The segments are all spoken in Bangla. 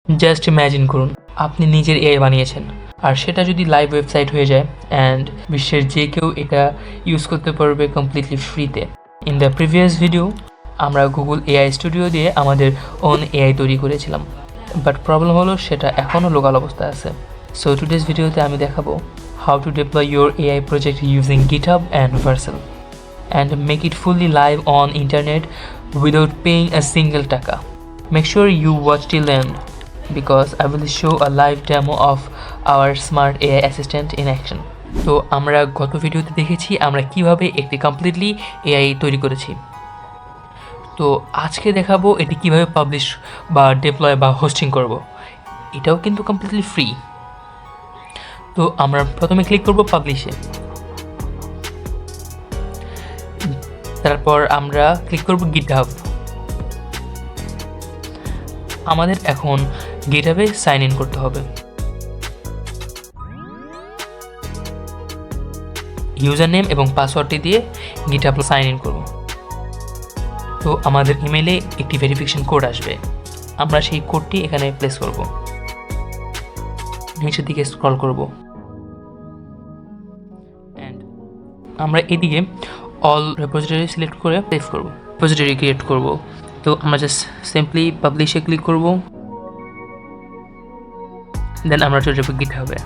জাস্ট ইম্যাজিন করুন আপনি নিজের এআই বানিয়েছেন আর সেটা যদি লাইভ ওয়েবসাইট হয়ে যায় অ্যান্ড বিশ্বের যে কেউ এটা ইউজ করতে পারবে কমপ্লিটলি ফ্রিতে। ইন দ্য প্রিভিয়াস ভিডিও আমরা গুগল এআই স্টুডিও দিয়ে আমাদের ওন এআই তৈরি করেছিলাম, বাট প্রবলেম হলো সেটা এখনও লোকাল অবস্থায় আছে। সো টুডেস ভিডিওতে আমি দেখাবো how to deploy your AI project using GitHub and Vercel and make it fully live on internet without paying a single taka. Make sure you watch till end because I will show a live demo of our smart AI assistant in action. তো আমরা গত ভিডিওতে দেখেছি আমরা কিভাবে একটি কমপ্লিটলি এআই তৈরি করেছি। তো আজকে দেখাবো এটি কিভাবে পাবলিশ বা ডিপ্লয় বা হোস্টিং করব। এটাও কিন্তু কমপ্লিটলি ফ্রি। তো আমরা প্রথমে ক্লিক করব পাবলিশে, তারপর আমরা ক্লিক করব GitHub। আমাদের এখন GitHub-এ সাইন ইন করতে হবে। ইউজার নেম এবং পাসওয়ার্ডটি দিয়ে GitHub সাইন ইন করব। তো আমাদের ইমেলে একটি ভেরিফিকেশন কোড আসবে, আমরা সেই কোডটি এখানে প্লেস করব। নিচের দিকে স্ক্রল করব অ্যান্ড আমরা এদিকে অল রেপোজিটরি সিলেক্ট করে সেভ করব, রেপোজিটরি ক্রিয়েট করব। তো আমরা জাস্ট সিম্পলি পাবলিশে ক্লিক করব, দেন আমরা চলে যাবো GitHub-এ।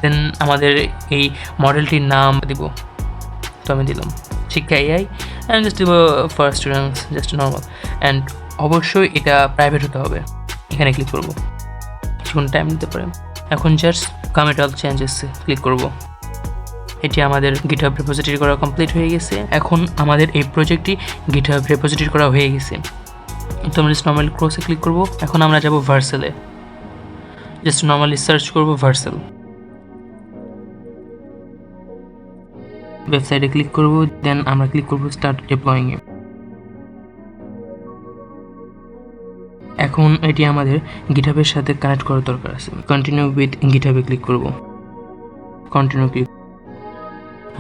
দেন আমাদের এই মডেলটির নাম দিব, তো আমি দিলাম শিক্ষা এআই অ্যান্ড জাস্ট দিব for students, just normal. And অবশ্যই এটা প্রাইভেট হতে হবে। এখানে ক্লিক করব, কিছুক্ষণ টাইম নিতে পারে। এখন জাস্ট কমিট অল চেঞ্জেসে ক্লিক করব। এটি আমাদের GitHub রেপোজিটরি করা কমপ্লিট হয়ে গেছে। এখন আমাদের এই প্রজেক্টটি GitHub রেপোজিটরি করা হয়ে গেছে। তো আমরা জাস্ট নর্মালি ক্রসে ক্লিক করব। এখন আমরা যাব Vercel-এ, জাস্ট নর্মালি সার্চ করব Vercel। ওয়েবসাইটে ক্লিক করব, দেন আমরা ক্লিক করব স্টার্ট ডিপ্লয়িং-এ। এখন এটি আমাদের GitHub-এর সাথে কানেক্ট করার দরকার আছে। কন্টিনিউ উইথ GitHub-এ ক্লিক করব, কন্টিনিউ ক্লিক।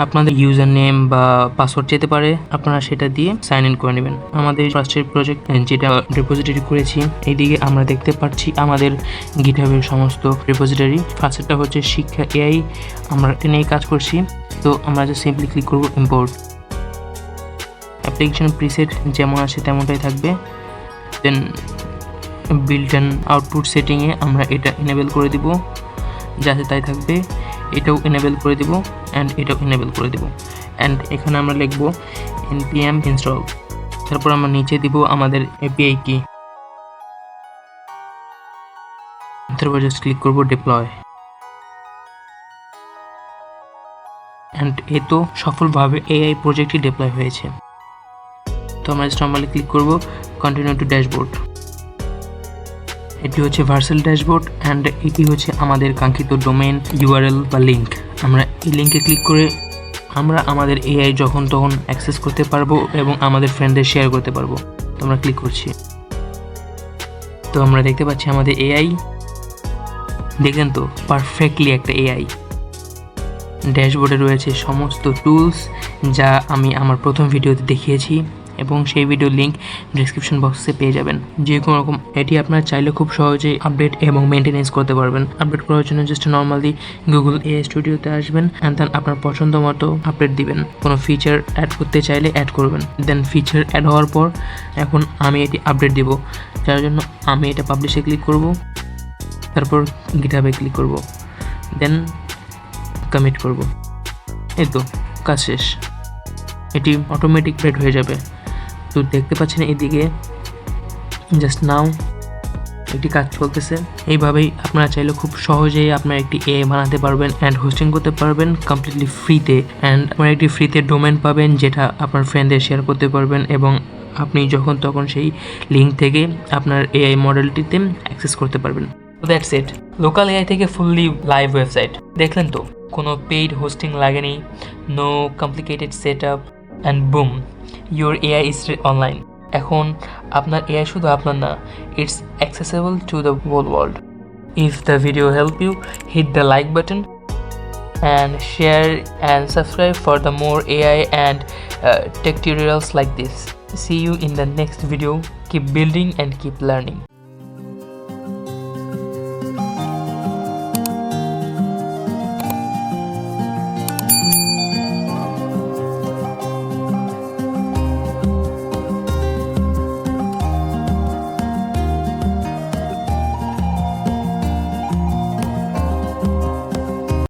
আপনাদের ইউজার নেম বা পাসওয়ার্ড যেতে পারে, আপনারা সেটা দিয়ে সাইন ইন করে নেবেন। আমাদের ফার্স্টের প্রজেক্ট যেটা রেপোজিটরি করেছি, এইদিকে আমরা দেখতে পাচ্ছি আমাদের GitHub-এর সমস্ত রেপোজিটরি। ফার্স্টটা হচ্ছে শিক্ষা এআই, আমরা এটা নিয়ে কাজ করছি। তো আমরা যে সিম্পলি ক্লিক করব ইম্পোর্ট। অ্যাপ্লিকেশন প্রিসেট যেমন আছে তেমনটাই থাকবে। দেন বিল্ট অ্যান্ড আউটপুট সেটিংয়ে আমরা এটা এনেবেল করে দিব, যাতে তাই থাকবে। এটাও এনেবেল করে দিব অ্যান্ড এটাও এনেবেল করে দিব। অ্যান্ড এখানে আমরা লিখব npm install। তারপর আমরা নিচে দিব আমাদের API কি, তারপর জাস্ট ক্লিক করব ডিপ্লয়। অ্যান্ড এ তো সফলভাবে এআই প্রজেক্টটি ডিপ্লয় হয়েছে। তো আমরা জাস্ট নর্মালি ক্লিক করব কন্টিনিউ টু ড্যাশবোর্ড। এটি হচ্ছে Vercel ড্যাশবোর্ড অ্যান্ড এটি হচ্ছে আমাদের কাঙ্ক্ষিত ডোমেন ইউআরএল বা লিঙ্ক। আমরা এই লিঙ্কে ক্লিক করে আমরা আমাদের এআই যখন তখন অ্যাক্সেস করতে পারবো এবং আমাদের ফ্রেন্ডদের শেয়ার করতে পারবো। তো আমরা ক্লিক করছি, তো আমরা দেখতে পাচ্ছি আমাদের এআই। দেখলেন তো, পারফেক্টলি একটা এআই। ড্যাশবোর্ডে রয়েছে সমস্ত টুলস যা আমি আমার প্রথম ভিডিওতে দেখিয়েছি এবং সেই ভিডিও লিঙ্ক ডিসক্রিপশন বক্সে পেয়ে যাবেন। যে কোনো রকম এটি আপনারা চাইলে খুব সহজেই আপডেট এবং মেনটেনেন্স করতে পারবেন। আপডেট করার জন্য জাস্ট নর্মালি গুগল এআই স্টুডিওতে আসবেন অ্যান্ড দেন আপনার পছন্দ মতো আপডেট দিবেন। কোনো ফিচার অ্যাড করতে চাইলে অ্যাড করবেন। দেন ফিচার অ্যাড হওয়ার পর এখন আমি এটি আপডেট দিব, যার জন্য আমি এটা পাবলিশে ক্লিক করব, তারপর GitHub-এ ক্লিক করব, দেন কমিট করব। এই তো কাজ শেষ, এটি অটোমেটিক আপডেট হয়ে যাবে। তো দেখতে পাচ্ছেন এদিকে জাস্ট নাও একটি কাজ চলতেছে। এইভাবেই আপনারা চাইলে খুব সহজেই আপনার একটি এআই বানাতে পারবেন অ্যান্ড হোস্টিং করতে পারবেন কমপ্লিটলি ফ্রিতে। অ্যান্ড আপনারা একটি ফ্রিতে ডোমেন পাবেন যেটা আপনার ফ্রেন্ডদের শেয়ার করতে পারবেন এবং আপনি যখন তখন সেই লিঙ্ক থেকে আপনার এআই মডেলটিতে অ্যাক্সেস করতে পারবেন। তো দ্যাটস ইট, লোকাল এআই থেকে ফুললি লাইভ ওয়েবসাইট। দেখলেন তো, কোনো পেইড হোস্টিং লাগেনি, no complicated set up and boom, your AI is online. এখন আপনার এআই শুধু আপনার না, it's accessible to the whole world. If the video help you, hit the like button and share and subscribe for the more AI and tech tutorials like this. See you in the next video. Keep building and keep learning.